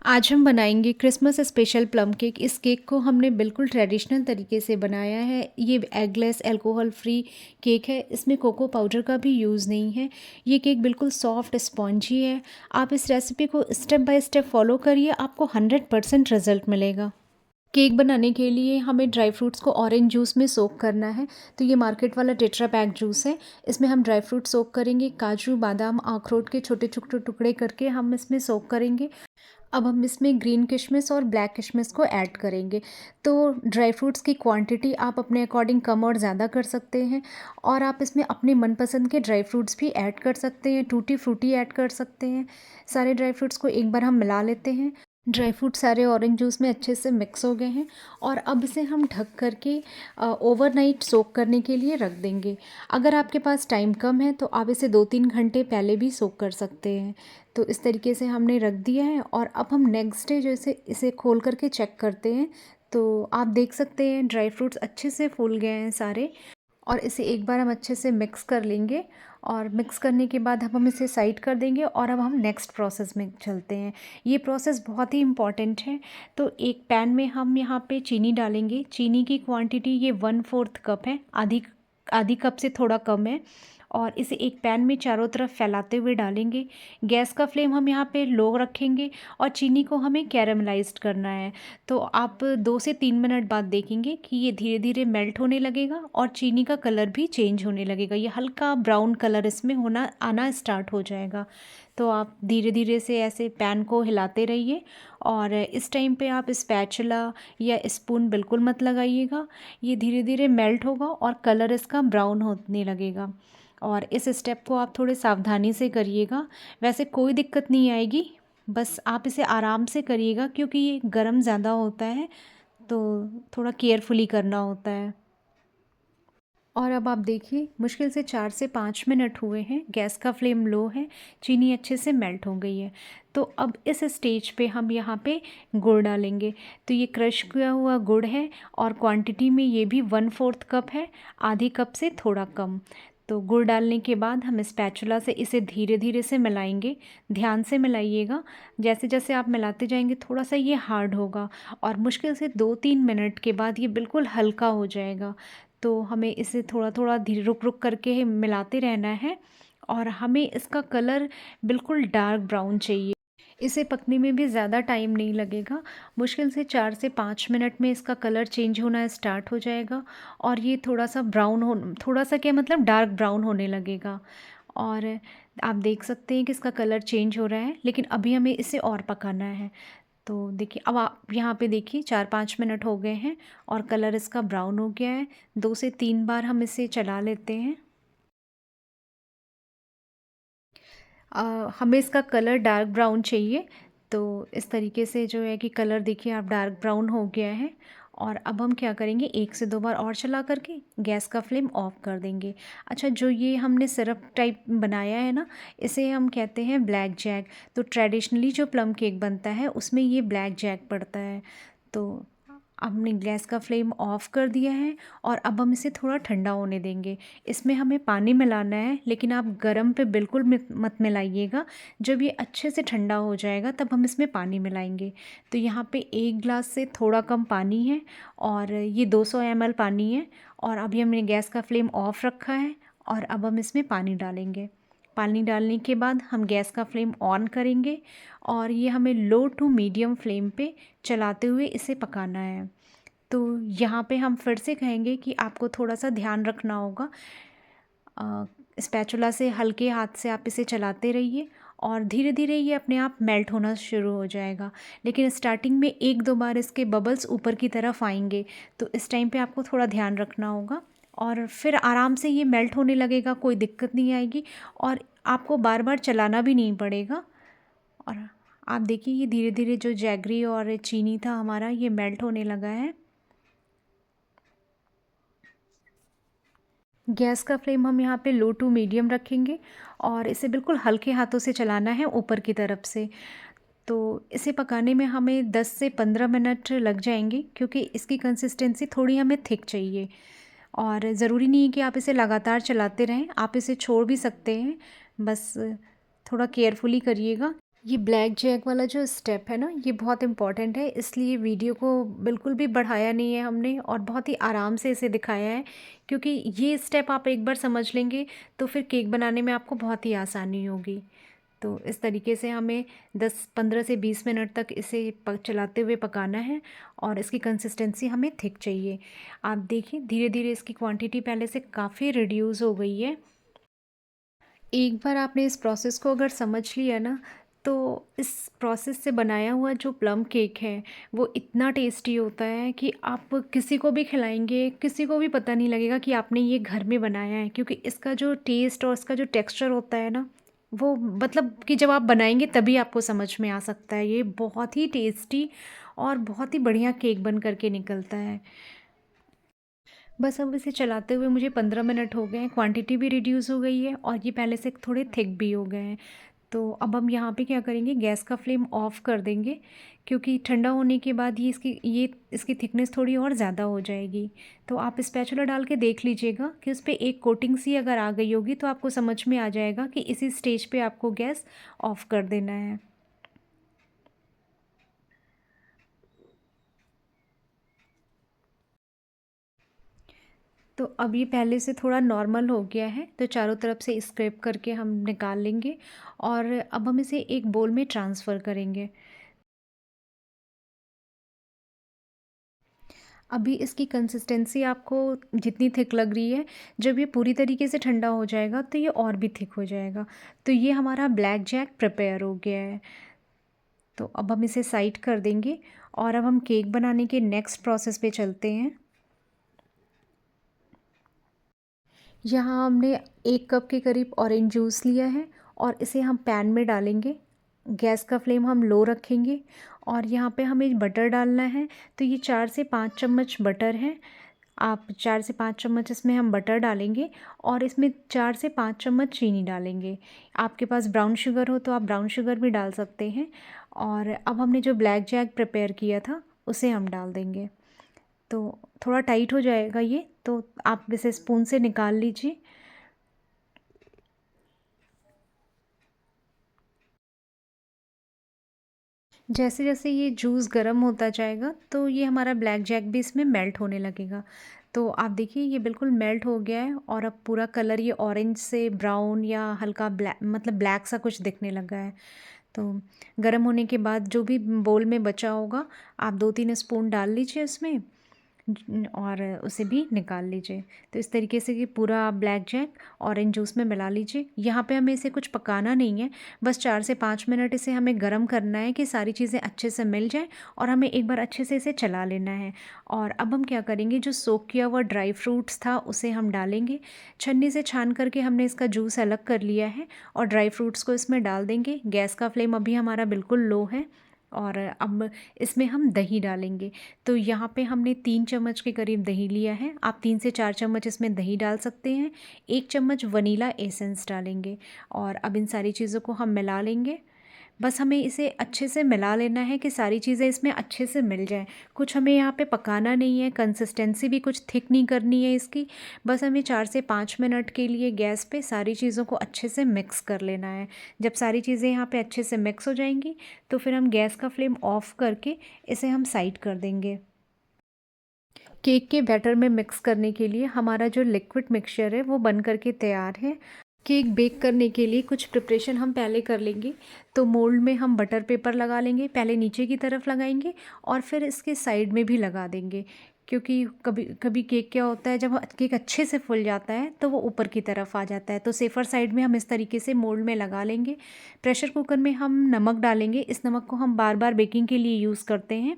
आज हम बनाएंगे क्रिसमस स्पेशल प्लम केक। इस केक को हमने बिल्कुल ट्रेडिशनल तरीके से बनाया है। ये एगलेस अल्कोहल फ्री केक है। इसमें कोको पाउडर का भी यूज़ नहीं है। ये केक बिल्कुल सॉफ्ट स्पॉन्जी है। आप इस रेसिपी को स्टेप बाय स्टेप फॉलो करिए, आपको 100% रिजल्ट मिलेगा। केक बनाने के लिए हमें ड्राई फ्रूट्स को ऑरेंज जूस में सोक करना है। तो ये मार्केट वाला टेट्रा पैक जूस है। इसमें हम ड्राई फ्रूट सोक करेंगे। काजू, बादाम, अखरोट के छोटे छोटे टुकड़े करके हम इसमें सोक करेंगे। अब हम इसमें ग्रीन किशमिश और ब्लैक किशमिश को ऐड करेंगे। तो ड्राई फ्रूट्स की क्वांटिटी आप अपने अकॉर्डिंग कम और ज़्यादा कर सकते हैं। और आप इसमें अपने मनपसंद के ड्राई फ्रूट्स भी ऐड कर सकते हैं। टूटी फ्रूटी ऐड कर सकते हैं। सारे ड्राई फ्रूट्स को एक बार हम मिला लेते हैं। ड्राई फ्रूट सारे ऑरेंज जूस में अच्छे से मिक्स हो गए हैं। और अब इसे हम ढक करके ओवरनाइट सोक करने के लिए रख देंगे। अगर आपके पास टाइम कम है तो आप इसे 2-3 घंटे पहले भी सोक कर सकते हैं। तो इस तरीके से हमने रख दिया है। और अब हम नेक्स्ट डे जो इसे खोल करके चेक करते हैं। तो आप देख सकते हैं ड्राई फ्रूट्स अच्छे से फूल गए हैं सारे। और इसे एक बार हम अच्छे से मिक्स कर लेंगे। और मिक्स करने के बाद अब हम इसे साइड कर देंगे और अब हम नेक्स्ट प्रोसेस में चलते हैं। ये प्रोसेस बहुत ही इम्पॉर्टेंट है। तो एक पैन में हम यहाँ पे चीनी डालेंगे। चीनी की क्वांटिटी ये 1/4 कप है, आधी आधी कप से थोड़ा कम है। और इसे एक पैन में चारों तरफ फैलाते हुए डालेंगे। गैस का फ्लेम हम यहाँ पे लो रखेंगे। और चीनी को हमें कैरमलाइज्ड करना है। तो आप 2 से 3 मिनट बाद देखेंगे कि ये धीरे धीरे मेल्ट होने लगेगा और चीनी का कलर भी चेंज होने लगेगा। ये हल्का ब्राउन कलर इसमें होना आना स्टार्ट हो जाएगा। तो आप धीरे धीरे से ऐसे पैन को हिलाते रहिए। और इस टाइम पे आप स्पैचुला या स्पून बिल्कुल मत लगाइएगा। ये धीरे धीरे मेल्ट होगा और कलर इसका ब्राउन होने लगेगा। और इस स्टेप को आप थोड़े सावधानी से करिएगा। वैसे कोई दिक्कत नहीं आएगी, बस आप इसे आराम से करिएगा क्योंकि ये गर्म ज़्यादा होता है। तो थोड़ा केयरफुली करना होता है। और अब आप देखिए मुश्किल से 4 से 5 मिनट हुए हैं। गैस का फ्लेम लो है। चीनी अच्छे से मेल्ट हो गई है। तो अब इस स्टेज पे हम यहाँ पे गुड़ डालेंगे। तो ये क्रश किया हुआ गुड़ है और क्वांटिटी में ये भी 1/4 कप है, आधी कप से थोड़ा कम। तो गुड़ डालने के बाद हम स्पैचुला से इसे धीरे धीरे से मिलाएंगे। ध्यान से मिलाइएगा। जैसे जैसे आप मिलाते जाएंगे थोड़ा सा ये हार्ड होगा। और मुश्किल से 2-3 मिनट के बाद ये बिल्कुल हल्का हो जाएगा। तो हमें इसे थोड़ा थोड़ा धीरे रुक रुक करके मिलाते रहना है। और हमें इसका कलर बिल्कुल डार्क ब्राउन चाहिए। इसे पकने में भी ज़्यादा टाइम नहीं लगेगा। मुश्किल से 4 से 5 मिनट में इसका कलर चेंज होना स्टार्ट हो जाएगा। और ये थोड़ा सा ब्राउन हो, थोड़ा सा क्या मतलब डार्क ब्राउन होने लगेगा। और आप देख सकते हैं कि इसका कलर चेंज हो रहा है, लेकिन अभी हमें इसे और पकाना है। तो देखिए अब आप यहाँ पे देखिए 4-5 मिनट हो गए हैं और कलर इसका ब्राउन हो गया है। 2 से 3 बार हम इसे चला लेते हैं। हमें इसका कलर डार्क ब्राउन चाहिए। तो इस तरीके से जो है कि कलर देखिए आप डार्क ब्राउन हो गया है। और अब हम क्या करेंगे, 1 से 2 बार और चला करके गैस का फ्लेम ऑफ कर देंगे। अच्छा, जो ये हमने सिरप टाइप बनाया है ना, इसे हम कहते हैं ब्लैक जैक। तो ट्रेडिशनली जो प्लम केक बनता है उसमें ये ब्लैक जैक पड़ता है। तो हमने गैस का फ्लेम ऑफ कर दिया है। और अब हम इसे थोड़ा ठंडा होने देंगे। इसमें हमें पानी मिलाना है, लेकिन आप गरम पे बिल्कुल मत मिलाइएगा। जब ये अच्छे से ठंडा हो जाएगा तब हम इसमें पानी मिलाएंगे। तो यहाँ पे 1 ग्लास से थोड़ा कम पानी है। और ये 200 ml पानी है। और अभी हमने गैस का फ्लेम ऑफ रखा है। और अब हम इसमें पानी डालेंगे। पानी डालने के बाद हम गैस का फ्लेम ऑन करेंगे। और ये हमें लो टू मीडियम फ्लेम पे चलाते हुए इसे पकाना है। तो यहाँ पे हम फिर से कहेंगे कि आपको थोड़ा सा ध्यान रखना होगा। स्पैचुला से हल्के हाथ से आप इसे चलाते रहिए। और धीरे धीरे ये अपने आप मेल्ट होना शुरू हो जाएगा। लेकिन स्टार्टिंग में 1-2 बार इसके बबल्स ऊपर की तरफ आएंगे। तो इस टाइम पे आपको थोड़ा ध्यान रखना होगा। और फिर आराम से ये मेल्ट होने लगेगा, कोई दिक्कत नहीं आएगी। और आपको बार बार चलाना भी नहीं पड़ेगा। और आप देखिए ये धीरे धीरे जो जैगरी और चीनी था हमारा, ये मेल्ट होने लगा है। गैस का फ्लेम हम यहाँ पे लो टू मीडियम रखेंगे। और इसे बिल्कुल हल्के हाथों से चलाना है ऊपर की तरफ से। तो इसे पकाने में हमें 10 से 15 मिनट लग जाएंगे, क्योंकि इसकी कंसिस्टेंसी थोड़ी हमें थिक चाहिए। और ज़रूरी नहीं है कि आप इसे लगातार चलाते रहें, आप इसे छोड़ भी सकते हैं। बस थोड़ा केयरफुली करिएगा। ये ब्लैक जैक वाला जो स्टेप है ना, ये बहुत इम्पॉर्टेंट है, इसलिए वीडियो को बिल्कुल भी बढ़ाया नहीं है हमने और बहुत ही आराम से इसे दिखाया है, क्योंकि ये स्टेप आप एक बार समझ लेंगे तो फिर केक बनाने में आपको बहुत ही आसानी होगी। तो इस तरीके से हमें 10-15 से 20 मिनट तक इसे चलाते हुए पकाना है और इसकी कंसिस्टेंसी हमें थिक चाहिए। आप देखिए धीरे धीरे इसकी क्वांटिटी पहले से काफ़ी रिड्यूस हो गई है। एक बार आपने इस प्रोसेस को अगर समझ लिया ना, तो इस प्रोसेस से बनाया हुआ जो प्लम केक है वो इतना टेस्टी होता है कि आप किसी को भी खिलाएंगे, किसी को भी पता नहीं लगेगा कि आपने ये घर में बनाया है, क्योंकि इसका जो टेस्ट और इसका जो टेक्सचर होता है ना, वो मतलब कि जब आप बनाएंगे तभी आपको समझ में आ सकता है। ये बहुत ही टेस्टी और बहुत ही बढ़िया केक बन करके निकलता है। बस अब इसे चलाते हुए मुझे 15 मिनट हो गए हैं, क्वांटिटी भी रिड्यूस हो गई है और ये पहले से थोड़े थिक भी हो गए हैं। तो अब हम यहाँ पे क्या करेंगे, गैस का फ्लेम ऑफ़ कर देंगे, क्योंकि ठंडा होने के बाद ये इसकी थिकनेस थोड़ी और ज़्यादा हो जाएगी। तो आप स्पैचुला डाल के देख लीजिएगा कि उस पे एक कोटिंग सी अगर आ गई होगी तो आपको समझ में आ जाएगा कि इसी स्टेज पे आपको गैस ऑफ़ कर देना है। तो अब ये पहले से थोड़ा नॉर्मल हो गया है, तो चारों तरफ से स्क्रैप करके हम निकाल लेंगे और अब हम इसे एक बोल में ट्रांसफ़र करेंगे। अभी इसकी कंसिस्टेंसी आपको जितनी थिक लग रही है, जब ये पूरी तरीके से ठंडा हो जाएगा तो ये और भी थिक हो जाएगा। तो ये हमारा ब्लैक जैक प्रिपेयर हो गया है। तो अब हम इसे साइड कर देंगे और अब हम केक बनाने के नेक्स्ट प्रोसेस पे चलते हैं। यहाँ हमने 1 कप के करीब ऑरेंज जूस लिया है और इसे हम पैन में डालेंगे। गैस का फ्लेम हम लो रखेंगे और यहाँ पे हमें बटर डालना है। तो ये 4 से 5 चम्मच बटर है। आप 4 से 5 चम्मच इसमें हम बटर डालेंगे और इसमें 4 से 5 चम्मच चीनी डालेंगे। आपके पास ब्राउन शुगर हो तो आप ब्राउन शुगर भी डाल सकते हैं। और अब हमने जो ब्लैक जैक प्रिपेयर किया था उसे हम डाल देंगे। तो थोड़ा टाइट हो जाएगा ये, तो आप इसे स्पून से निकाल लीजिए। जैसे जैसे ये जूस गर्म होता जाएगा तो ये हमारा ब्लैक जैक भी इसमें मेल्ट होने लगेगा। तो आप देखिए ये बिल्कुल मेल्ट हो गया है और अब पूरा कलर ये ऑरेंज से ब्राउन या हल्का ब्लैक, मतलब ब्लैक सा कुछ दिखने लगा है। तो गर्म होने के बाद जो भी बोल में बचा होगा आप 2-3 स्पून डाल लीजिए उसमें और उसे भी निकाल लीजिए। तो इस तरीके से कि पूरा ब्लैक जैक ऑरेंज जूस में मिला लीजिए। यहाँ पे हमें इसे कुछ पकाना नहीं है, बस 4 से 5 मिनट इसे हमें गरम करना है कि सारी चीज़ें अच्छे से मिल जाएँ और हमें एक बार अच्छे से इसे चला लेना है। और अब हम क्या करेंगे, जो सोक किया हुआ ड्राई फ्रूट्स था उसे हम डालेंगे। छन्नी से छान करके हमने इसका जूस अलग कर लिया है और ड्राई फ्रूट्स को इसमें डाल देंगे। गैस का फ्लेम अभी हमारा बिल्कुल लो है और अब इसमें हम दही डालेंगे। तो यहाँ पे हमने 3 चम्मच के करीब दही लिया है। आप 3 से 4 चम्मच इसमें दही डाल सकते हैं। 1 चम्मच वनीला एसेंस डालेंगे और अब इन सारी चीज़ों को हम मिला लेंगे। बस हमें इसे अच्छे से मिला लेना है कि सारी चीज़ें इसमें अच्छे से मिल जाएँ। कुछ हमें यहाँ पे पकाना नहीं है, कंसिस्टेंसी भी कुछ थिक नहीं करनी है इसकी। बस हमें 4 से 5 मिनट के लिए गैस पे सारी चीज़ों को अच्छे से मिक्स कर लेना है। जब सारी चीज़ें यहाँ पे अच्छे से मिक्स हो जाएँगी, तो फिर हम गैस का फ्लेम ऑफ़ करके इसे हम साइड कर देंगे। केक के बैटर में मिक्स करने के लिए हमारा जो लिक्विड मिक्सचर है वो बन करके तैयार है। केक बेक करने के लिए कुछ प्रिपरेशन हम पहले कर लेंगे। तो मोल्ड में हम बटर पेपर लगा लेंगे, पहले नीचे की तरफ लगाएंगे और फिर इसके साइड में भी लगा देंगे, क्योंकि कभी कभी केक क्या होता है, जब केक अच्छे से फूल जाता है तो वो ऊपर की तरफ आ जाता है। तो सेफ़र साइड में हम इस तरीके से मोल्ड में लगा लेंगे। प्रेशर कुकर में हम नमक डालेंगे। इस नमक को हम बार बार बेकिंग के लिए यूज़ करते हैं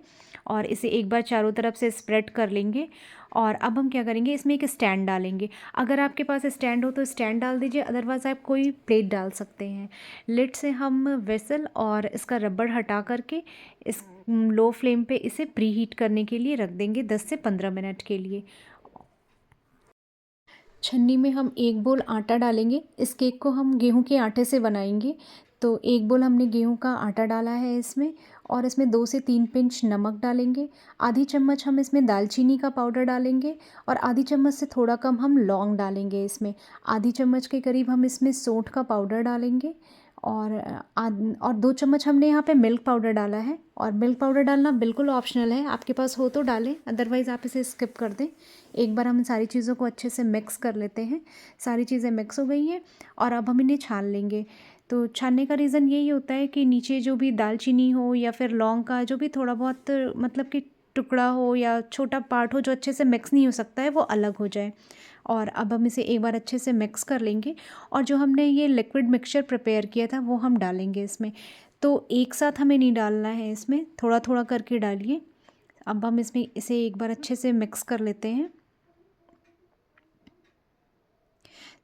और इसे एक बार चारों तरफ से स्प्रेड कर लेंगे। और अब हम क्या करेंगे, इसमें एक स्टैंड डालेंगे। अगर आपके पास स्टैंड हो तो स्टैंड डाल दीजिए, अदरवाइज़ आप कोई प्लेट डाल सकते हैं। लिड से हम वेसल और इसका रबड़ हटा करके इस लो फ्लेम पे इसे प्री हीट करने के लिए रख देंगे 10 से 15 मिनट के लिए। छन्नी में हम 1 बोल आटा डालेंगे। इस केक को हम गेहूं के आटे से बनाएंगे। तो 1 बोल हमने गेहूं का आटा डाला है इसमें और इसमें 2 से 3 पिंच नमक डालेंगे। आधी चम्मच हम इसमें दालचीनी का पाउडर डालेंगे और आधी चम्मच से थोड़ा कम हम लौंग डालेंगे इसमें। आधी चम्मच के करीब हम इसमें सौंठ का पाउडर डालेंगे और 2 चम्मच हमने यहाँ पे मिल्क पाउडर डाला है। और मिल्क पाउडर डालना बिल्कुल ऑप्शनल है, आपके पास हो तो डालें, अदरवाइज़ आप इसे स्किप कर दें। एक बार हम इन सारी चीज़ों को अच्छे से मिक्स कर लेते हैं। सारी चीज़ें मिक्स हो गई हैं और अब हम इन्हें छान लेंगे। तो छानने का रीज़न यही होता है कि नीचे जो भी दालचीनी हो या फिर लौंग का जो भी थोड़ा बहुत मतलब कि टुकड़ा हो या छोटा पार्ट हो जो अच्छे से मिक्स नहीं हो सकता है, वो अलग हो जाए। और अब हम इसे एक बार अच्छे से मिक्स कर लेंगे और जो हमने ये लिक्विड मिक्सचर प्रिपेयर किया था वो हम डालेंगे इसमें। तो एक साथ हमें नहीं डालना है, इसमें थोड़ा थोड़ा करके डालिए। अब हम इसमें इसे एक बार अच्छे से मिक्स कर लेते हैं।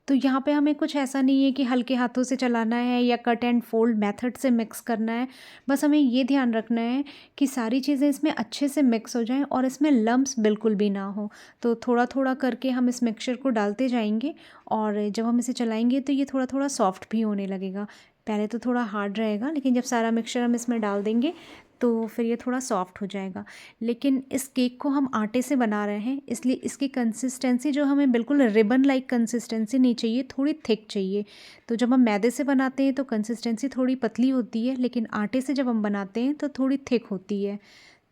तो यहाँ पे हमें कुछ ऐसा नहीं है कि हल्के हाथों से चलाना है या कट एंड फोल्ड मेथड से मिक्स करना है। बस हमें ये ध्यान रखना है कि सारी चीज़ें इसमें अच्छे से मिक्स हो जाएं और इसमें लम्प्स बिल्कुल भी ना हो। तो थोड़ा थोड़ा करके हम इस मिक्सचर को डालते जाएंगे और जब हम इसे चलाएंगे तो ये थोड़ा थोड़ा सॉफ्ट भी होने लगेगा। पहले तो थोड़ा हार्ड रहेगा, लेकिन जब सारा मिक्सचर हम इसमें डाल देंगे तो फिर ये थोड़ा सॉफ्ट हो जाएगा। लेकिन इस केक को हम आटे से बना रहे हैं, इसलिए इसकी कंसिस्टेंसी जो हमें बिल्कुल रिबन लाइक कंसिस्टेंसी नहीं चाहिए, थोड़ी थिक चाहिए। तो जब हम मैदे से बनाते हैं तो कंसिस्टेंसी थोड़ी पतली होती है, लेकिन आटे से जब हम बनाते हैं तो थोड़ी थिक होती है।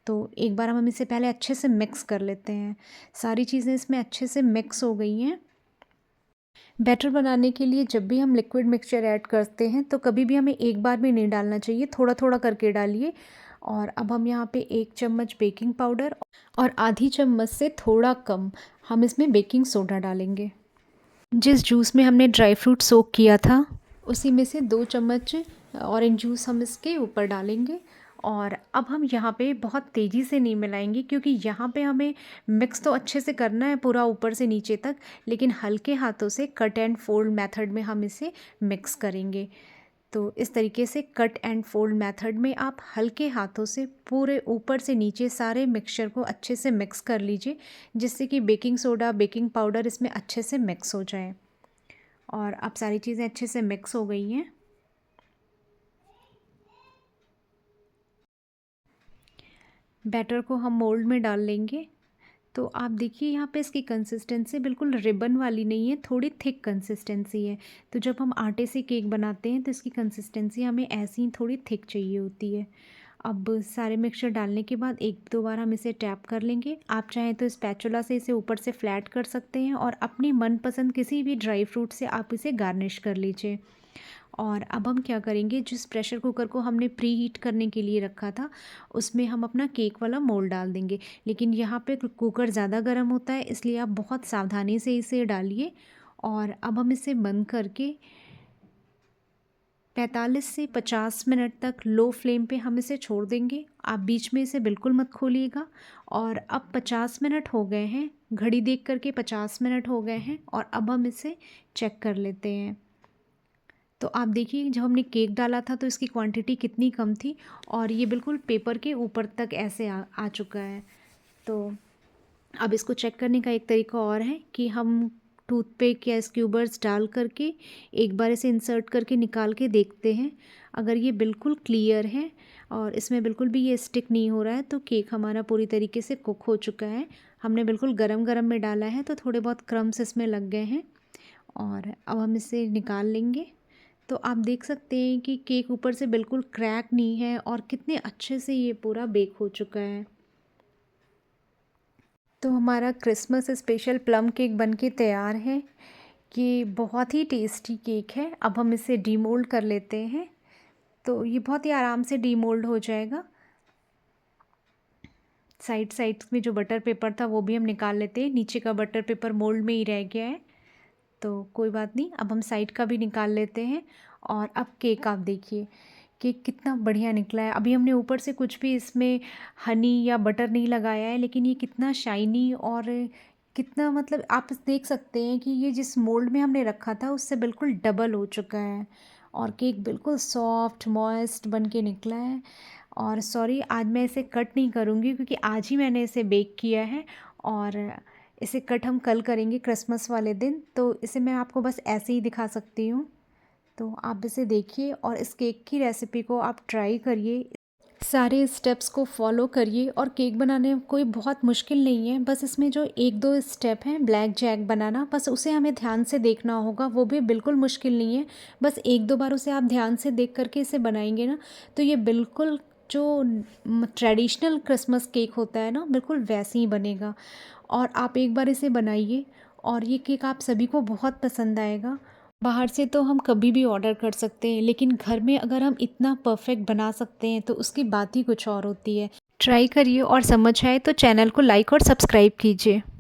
तो एक बार हम इसे पहले अच्छे से मिक्स कर लेते हैं। सारी चीज़ें इसमें अच्छे से मिक्स हो गई हैं। बैटर बनाने के लिए जब भी हम लिक्विड मिक्सचर ऐड करते हैं तो कभी भी हमें एक बार भी नहीं डालना चाहिए, थोड़ा थोड़ा करके डालिए। और अब हम यहाँ पे 1 चम्मच बेकिंग पाउडर और आधी चम्मच से थोड़ा कम हम इसमें बेकिंग सोडा डालेंगे। जिस जूस में हमने ड्राई फ्रूट सोक किया था उसी में से 2 चम्मच ऑरेंज जूस हम इसके ऊपर डालेंगे। और अब हम यहाँ पे बहुत तेज़ी से नहीं मिलाएंगे, क्योंकि यहाँ पे हमें मिक्स तो अच्छे से करना है पूरा ऊपर से नीचे तक, लेकिन हल्के हाथों से कट एंड फोल्ड मेथड में हम इसे मिक्स करेंगे। तो इस तरीके से कट एंड फोल्ड मेथड में आप हल्के हाथों से पूरे ऊपर से नीचे सारे मिक्सचर को अच्छे से मिक्स कर लीजिए, जिससे कि बेकिंग सोडा बेकिंग पाउडर इसमें अच्छे से मिक्स हो जाए। और अब सारी चीज़ें अच्छे से मिक्स हो गई हैं। बैटर को हम मोल्ड में डाल लेंगे। तो आप देखिए यहाँ पे इसकी कंसिस्टेंसी बिल्कुल रिबन वाली नहीं है, थोड़ी थिक कंसिस्टेंसी है। तो जब हम आटे से केक बनाते हैं तो इसकी कंसिस्टेंसी हमें ऐसी ही थोड़ी थिक चाहिए होती है। अब सारे मिक्सचर डालने के बाद एक दो बार हम इसे टैप कर लेंगे। आप चाहें तो स्पैचुला से इसे ऊपर से फ्लैट कर सकते हैं और अपनी मनपसंद किसी भी ड्राई फ्रूट से आप इसे गार्निश कर लीजिए। और अब हम क्या करेंगे, जिस प्रेशर कुकर को हमने प्री हीट करने के लिए रखा था उसमें हम अपना केक वाला मोल्ड डाल देंगे। लेकिन यहाँ पे कुकर ज़्यादा गर्म होता है, इसलिए आप बहुत सावधानी से इसे डालिए। और अब हम इसे बंद करके 45 से 50 मिनट तक लो फ्लेम पे हम इसे छोड़ देंगे। आप बीच में इसे बिल्कुल मत खोलिएगा। और अब 50 मिनट हो गए हैं, घड़ी देख करके 50 मिनट हो गए हैं और अब हम इसे चेक कर लेते हैं। तो आप देखिए जब हमने केक डाला था तो इसकी क्वांटिटी कितनी कम थी और ये बिल्कुल पेपर के ऊपर तक ऐसे आ चुका है। तो अब इसको चेक करने का एक तरीका और है कि हम टूथपिक या स्क्यूबर्स डाल करके एक बार इसे इंसर्ट करके निकाल के देखते हैं। अगर ये बिल्कुल क्लियर है और इसमें बिल्कुल भी ये स्टिक नहीं हो रहा है तो केक हमारा पूरी तरीके से कुक हो चुका है। हमने बिल्कुल गरम गरम में डाला है तो थोड़े बहुत क्रम्स इसमें लग गए हैं। और अब हम इसे निकाल लेंगे। तो आप देख सकते हैं कि केक ऊपर से बिल्कुल क्रैक नहीं है और कितने अच्छे से ये पूरा बेक हो चुका है। तो हमारा क्रिसमस स्पेशल प्लम केक बनके तैयार है। ये बहुत ही टेस्टी केक है। अब हम इसे डीमोल्ड कर लेते हैं। तो ये बहुत ही आराम से डीमोल्ड हो जाएगा। साइड्स में जो बटर पेपर था वो भी हम निकाल लेते हैं। नीचे का बटर पेपर मोल्ड में ही रह गया है, तो कोई बात नहीं। अब हम साइड का भी निकाल लेते हैं। और अब केक आप देखिए, केक कितना बढ़िया निकला है। अभी हमने ऊपर से कुछ भी इसमें हनी या बटर नहीं लगाया है, लेकिन ये कितना शाइनी और कितना मतलब आप देख सकते हैं कि ये जिस मोल्ड में हमने रखा था उससे बिल्कुल डबल हो चुका है। और केक बिल्कुल सॉफ्ट मॉइस्ट बन के निकला है। और सॉरी आज मैं इसे कट नहीं करूँगी क्योंकि आज ही मैंने इसे बेक किया है और इसे कट हम कल करेंगे क्रिसमस वाले दिन। तो इसे मैं आपको बस ऐसे ही दिखा सकती हूँ। तो आप इसे देखिए और इस केक की रेसिपी को आप ट्राई करिए। सारे स्टेप्स को फॉलो करिए और केक बनाने कोई बहुत मुश्किल नहीं है। बस इसमें जो 1-2 स्टेप हैं ब्लैक जैक बनाना, बस उसे हमें ध्यान से देखना होगा, वो भी बिल्कुल मुश्किल नहीं है। बस 1-2 बार उसे आप ध्यान से देख कर के इसे बनाएँगे ना, तो ये बिल्कुल जो ट्रेडिशनल क्रिसमस केक होता है ना, बिल्कुल वैसे ही बनेगा। और आप एक बार इसे बनाइए और ये केक आप सभी को बहुत पसंद आएगा। बाहर से तो हम कभी भी ऑर्डर कर सकते हैं, लेकिन घर में अगर हम इतना परफेक्ट बना सकते हैं तो उसकी बात ही कुछ और होती है। ट्राई करिए और समझ आए तो चैनल को लाइक और सब्सक्राइब कीजिए।